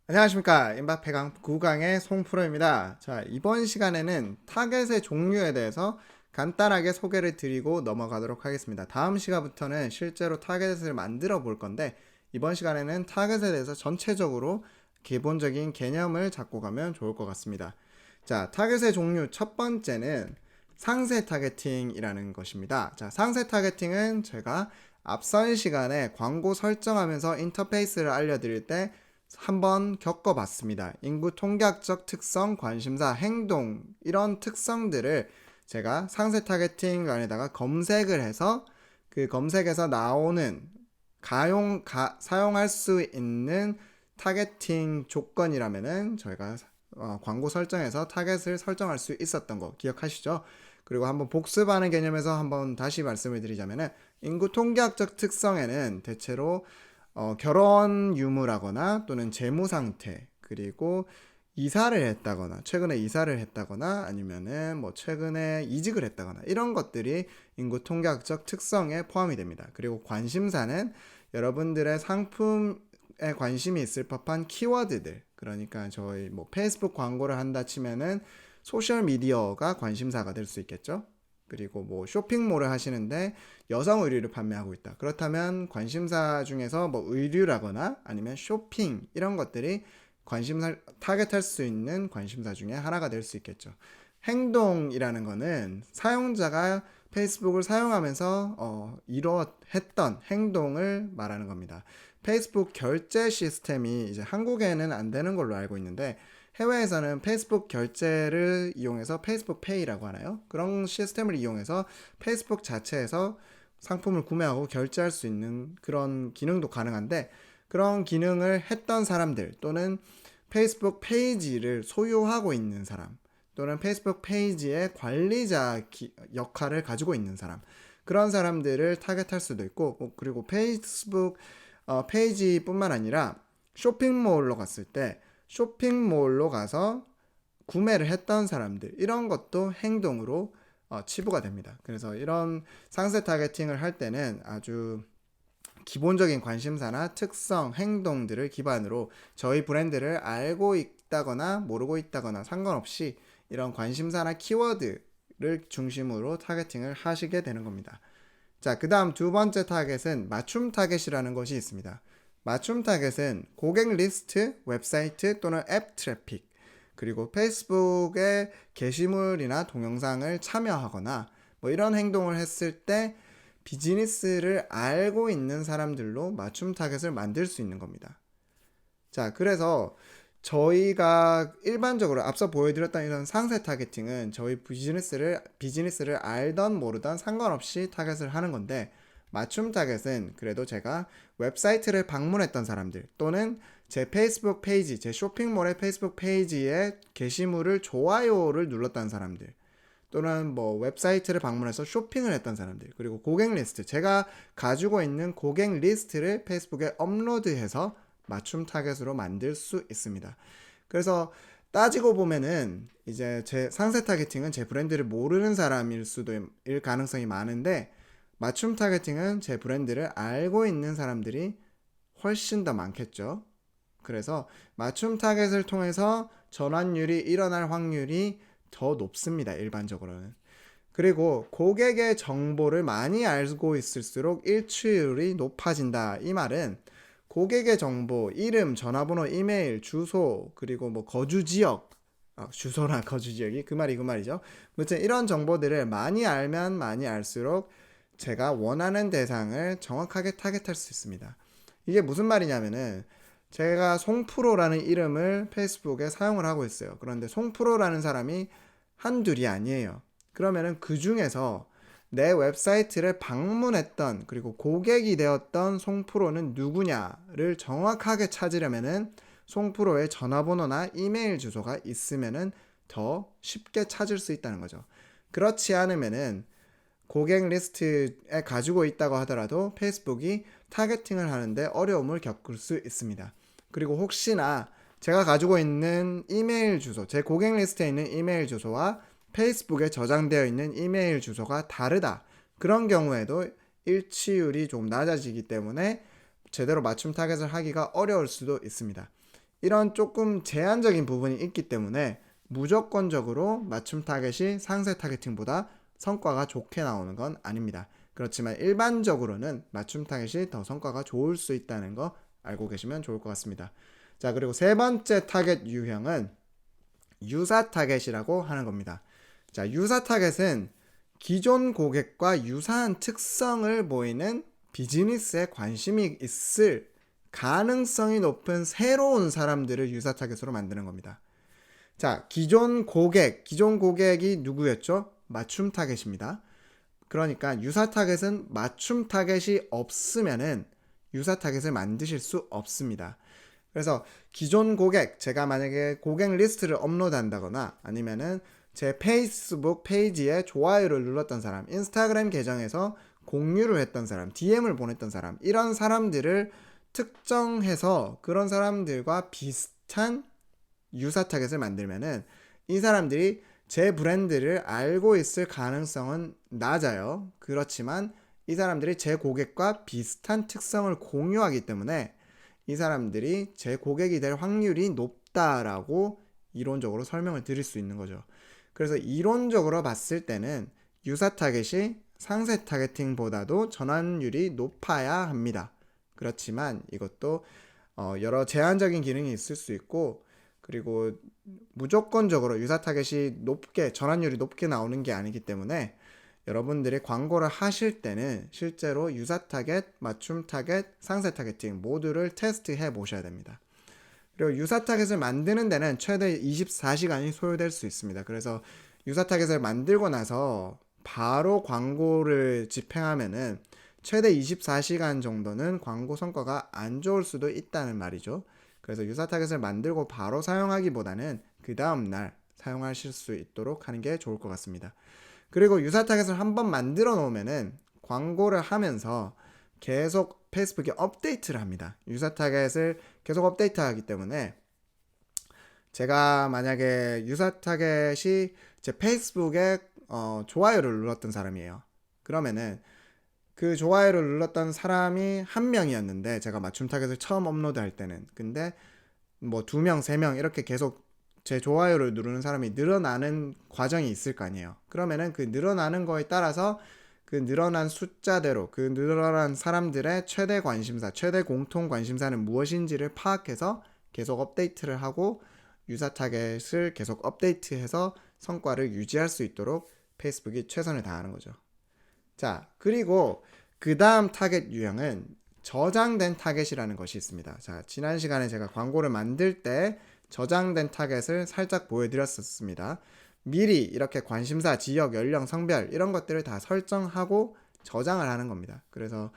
안녕하십니까. 임박회강 9강의 송프로입니다. 자, 이번 시간에는 타겟의 종류에 대해서 간단하게 소개를 드리고 넘어가도록 하겠습니다. 다음 시간부터는 실제로 타겟을 만들어 볼 건데, 이번 시간에는 타겟에 대해서 전체적으로 기본적인 개념을 잡고 가면 좋을 것 같습니다. 자, 타겟의 종류 첫 번째는 상세 타겟팅이라는 것입니다. 자, 상세 타겟팅은 제가 앞선 시간에 광고 설정하면서 인터페이스를 알려드릴 때 한번 겪어봤습니다. 인구 통계학적 특성, 관심사, 행동 이런 특성들을 제가 상세 타겟팅 안에다가 검색을 해서 그 검색에서 나오는 사용할 수 있는 타겟팅 조건이라면은 저희가 광고 설정에서 타겟을 설정할 수 있었던 거 기억하시죠? 그리고 한번 복습하는 개념에서 한번 다시 말씀을 드리자면은 인구 통계학적 특성에는 대체로 결혼 유무라거나 또는 재무 상태, 그리고 이사를 했다거나 최근에 이사를 했다거나 아니면은 뭐 최근에 이직을 했다거나 이런 것들이 인구 통계학적 특성에 포함이 됩니다. 그리고 관심사는 여러분들의 상품에 관심이 있을 법한 키워드들, 그러니까 저희 뭐 페이스북 광고를 한다 치면은 소셜 미디어가 관심사가 될 수 있겠죠. 그리고 뭐 쇼핑몰을 하시는데 여성 의류를 판매하고 있다. 그렇다면 관심사 중에서 뭐 의류라거나 아니면 쇼핑 이런 것들이 관심사 타겟할 수 있는 관심사 중에 하나가 될 수 있겠죠. 행동이라는 거는 사용자가 페이스북을 사용하면서 했던 행동을 말하는 겁니다. 페이스북 결제 시스템이 이제 한국에는 안 되는 걸로 알고 있는데 해외에서는 페이스북 결제를 이용해서 페이스북 페이라고 하나요? 그런 시스템을 이용해서 페이스북 자체에서 상품을 구매하고 결제할 수 있는 그런 기능도 가능한데, 그런 기능을 했던 사람들 또는 페이스북 페이지를 소유하고 있는 사람 또는 페이스북 페이지의 관리자 역할을 가지고 있는 사람, 그런 사람들을 타겟할 수도 있고, 그리고 페이스북 페이지뿐만 아니라 쇼핑몰로 갔을 때 쇼핑몰로 가서 구매를 했던 사람들, 이런 것도 행동으로 치부가 됩니다. 그래서 이런 상세 타겟팅을 할 때는 아주 기본적인 관심사나 특성, 행동들을 기반으로 저희 브랜드를 알고 있다거나 모르고 있다거나 상관없이 이런 관심사나 키워드를 중심으로 타겟팅을 하시게 되는 겁니다. 자, 그 다음 두 번째 타겟은 맞춤 타겟이라는 것이 있습니다. 맞춤 타겟은 고객 리스트, 웹사이트 또는 앱 트래픽, 그리고 페이스북의 게시물이나 동영상을 참여하거나 뭐 이런 행동을 했을 때 비즈니스를 알고 있는 사람들로 맞춤 타겟을 만들 수 있는 겁니다. 자, 그래서 저희가 일반적으로 앞서 보여드렸던 이런 상세 타겟팅은 저희 비즈니스를 알던 모르던 상관없이 타겟을 하는 건데, 맞춤 타겟은 그래도 제가 웹사이트를 방문했던 사람들 또는 제 페이스북 페이지, 제 쇼핑몰의 페이스북 페이지에 게시물을 좋아요를 눌렀던 사람들, 또는 뭐 웹사이트를 방문해서 쇼핑을 했던 사람들, 그리고 고객 리스트, 제가 가지고 있는 고객 리스트를 페이스북에 업로드해서 맞춤 타겟으로 만들 수 있습니다. 그래서 따지고 보면은 이제 제 상세 타겟팅은 제 브랜드를 모르는 사람일 가능성이 많은데, 맞춤 타겟팅은 제 브랜드를 알고 있는 사람들이 훨씬 더 많겠죠. 그래서 맞춤 타겟을 통해서 전환율이 일어날 확률이 더 높습니다, 일반적으로는. 그리고 고객의 정보를 많이 알고 있을수록 일치율이 높아진다. 이 말은 고객의 정보, 이름, 전화번호, 이메일, 주소, 그리고 뭐 거주 지역, 주소나 거주 지역이 그 말이죠. 아무튼 이런 정보들을 많이 알면 많이 알수록 제가 원하는 대상을 정확하게 타겟할 수 있습니다. 이게 무슨 말이냐면은 제가 송프로라는 이름을 페이스북에 사용을 하고 있어요. 그런데 송프로라는 사람이 한둘이 아니에요. 그러면은 그 중에서 내 웹사이트를 방문했던 그리고 고객이 되었던 송프로는 누구냐를 정확하게 찾으려면은 송프로의 전화번호나 이메일 주소가 있으면은 더 쉽게 찾을 수 있다는 거죠. 그렇지 않으면은 고객 리스트에 가지고 있다고 하더라도 페이스북이 타겟팅을 하는데 어려움을 겪을 수 있습니다. 그리고 혹시나 제가 가지고 있는 이메일 주소, 제 고객 리스트에 있는 이메일 주소와 페이스북에 저장되어 있는 이메일 주소가 다르다. 그런 경우에도 일치율이 좀 낮아지기 때문에 제대로 맞춤 타겟을 하기가 어려울 수도 있습니다. 이런 조금 제한적인 부분이 있기 때문에 무조건적으로 맞춤 타겟이 상세 타겟팅보다 성과가 좋게 나오는 건 아닙니다. 그렇지만 일반적으로는 맞춤 타겟이 더 성과가 좋을 수 있다는 거 알고 계시면 좋을 것 같습니다. 자, 그리고 세 번째 타겟 유형은 유사 타겟이라고 하는 겁니다. 자, 유사 타겟은 기존 고객과 유사한 특성을 보이는 비즈니스에 관심이 있을 가능성이 높은 새로운 사람들을 유사 타겟으로 만드는 겁니다. 자, 기존 고객이 누구였죠? 맞춤 타겟입니다. 그러니까 유사 타겟은 맞춤 타겟이 없으면은 유사 타겟을 만드실 수 없습니다. 그래서 기존 제가 만약에 고객 리스트를 업로드한다거나 아니면은 제 페이스북 페이지에 좋아요를 눌렀던 사람, 인스타그램 계정에서 공유를 했던 사람, DM을 보냈던 사람, 이런 사람들을 특정해서 그런 사람들과 비슷한 유사 타겟을 만들면은 이 사람들이 제 브랜드를 알고 있을 가능성은 낮아요. 그렇지만 이 사람들이 제 고객과 비슷한 특성을 공유하기 때문에 이 사람들이 제 고객이 될 확률이 높다라고 이론적으로 설명을 드릴 수 있는 거죠. 그래서 이론적으로 봤을 때는 유사 타겟이 상세 타겟팅보다도 전환율이 높아야 합니다. 그렇지만 이것도 여러 제한적인 기능이 있을 수 있고, 그리고 무조건적으로 유사 타겟이 높게 전환율이 높게 나오는 게 아니기 때문에 여러분들이 광고를 하실 때는 실제로 유사 타겟, 맞춤 타겟, 상세 타겟팅 모두를 테스트해 보셔야 됩니다. 그리고 유사 타겟을 만드는 데는 최대 24시간이 소요될 수 있습니다. 그래서 유사 타겟을 만들고 나서 바로 광고를 집행하면은 최대 24시간 정도는 광고 성과가 안 좋을 수도 있다는 말이죠. 그래서 유사 타겟을 만들고 바로 사용하기보다는 그 다음날 사용하실 수 있도록 하는 게 좋을 것 같습니다. 그리고 유사 타겟을 한번 만들어 놓으면은 광고를 하면서 계속 페이스북에 업데이트를 합니다. 유사 타겟을 계속 업데이트하기 때문에 제가 만약에 유사 타겟이 제 페이스북에 좋아요를 눌렀던 사람이에요. 그러면은 그 좋아요를 눌렀던 사람이 한 명이었는데 제가 맞춤 타겟을 처음 업로드할 때는, 근데 뭐 2명, 3명 이렇게 계속 제 좋아요를 누르는 사람이 늘어나는 과정이 있을 거 아니에요. 그러면은 그 늘어나는 거에 따라서 그 늘어난 숫자대로 그 늘어난 사람들의 최대 관심사, 최대 공통 관심사는 무엇인지를 파악해서 계속 업데이트를 하고 유사 타겟을 계속 업데이트해서 성과를 유지할 수 있도록 페이스북이 최선을 다하는 거죠. 자, 그리고 그 다음 타겟 유형은 저장된 타겟이라는 것이 있습니다. 자, 지난 시간에 제가 광고를 만들 때 저장된 타겟을 살짝 보여드렸었습니다. 미리 이렇게 관심사, 지역, 연령, 성별 이런 것들을 다 설정하고 저장을 하는 겁니다. 그래서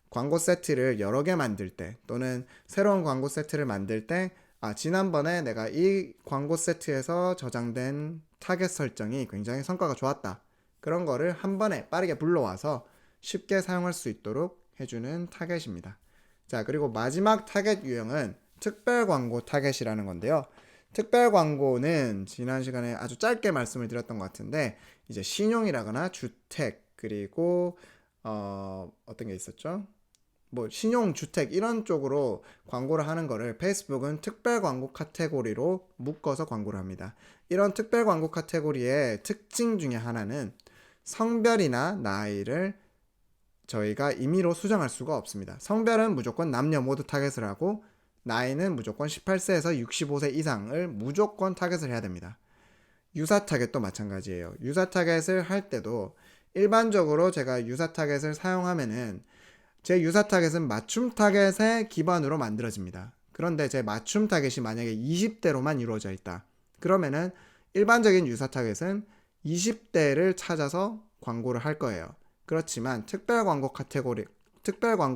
광고 세트를 여러 개 만들 때 또는 새로운 광고 세트를 만들 때 지난번에 내가 이 광고 세트에서 저장된 타겟 설정이 굉장히 성과가 좋았다. 그런 거를 한 번에 빠르게 불러와서 쉽게 사용할 수 있도록 해주는 타겟입니다. 자, 그리고 마지막 타겟 유형은 특별 광고 타겟이라는 건데요. 특별 광고는 지난 시간에 아주 짧게 말씀을 드렸던 것 같은데, 이제 신용이라거나 주택, 그리고 어떤 게 있었죠? 뭐 신용, 주택 이런 쪽으로 광고를 하는 거를 페이스북은 특별 광고 카테고리로 묶어서 광고를 합니다. 이런 특별 광고 카테고리의 특징 중에 하나는 성별이나 나이를 저희가 임의로 수정할 수가 없습니다. 성별은 무조건 남녀 모두 타겟을 하고, 나이는 무조건 18세에서 65세 이상을 무조건 타겟을 해야 됩니다. 유사 타겟도 마찬가지예요. 유사 타겟을 할 때도 일반적으로 제가 유사 타겟을 사용하면은 제 유사 타겟은 맞춤 타겟의 기반으로 만들어집니다. 그런데 제 맞춤 타겟이 만약에 20대로만 이루어져 있다. 그러면은 일반적인 유사 타겟은 20대를 찾아서 광고를 할 거예요. 그렇지만 특별 광고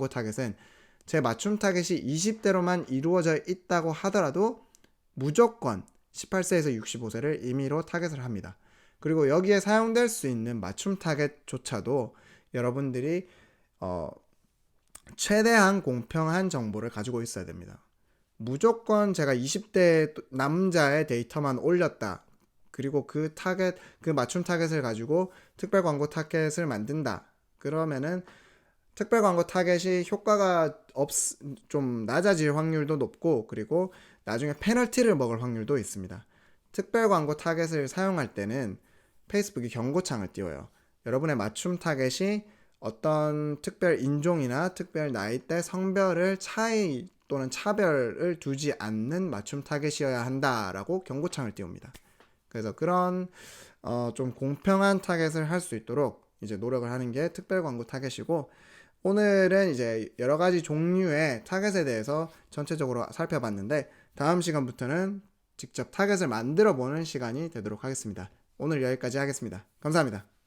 타겟은 제 맞춤 타겟이 20대로만 이루어져 있다고 하더라도 무조건 18세에서 65세를 임의로 타겟을 합니다. 그리고 여기에 사용될 수 있는 맞춤 타겟조차도 여러분들이 최대한 공평한 정보를 가지고 있어야 됩니다. 무조건 제가 20대 남자의 데이터만 올렸다. 그리고 그 맞춤 타겟을 가지고 특별 광고 타겟을 만든다. 그러면은 특별 광고 타겟이 효과가 좀 낮아질 확률도 높고, 그리고 나중에 페널티를 먹을 확률도 있습니다. 특별 광고 타겟을 사용할 때는 페이스북이 경고창을 띄워요. 여러분의 맞춤 타겟이 어떤 특별 인종이나 특별 나이대, 성별을 차이 또는 차별을 두지 않는 맞춤 타겟이어야 한다라고 경고창을 띄웁니다. 그래서 그런 좀 공평한 타겟을 할 수 있도록 이제 노력을 하는 게 특별 광고 타겟이고, 오늘은 이제 여러 가지 종류의 타겟에 대해서 전체적으로 살펴봤는데, 다음 시간부터는 직접 타겟을 만들어 보는 시간이 되도록 하겠습니다. 오늘 여기까지 하겠습니다. 감사합니다.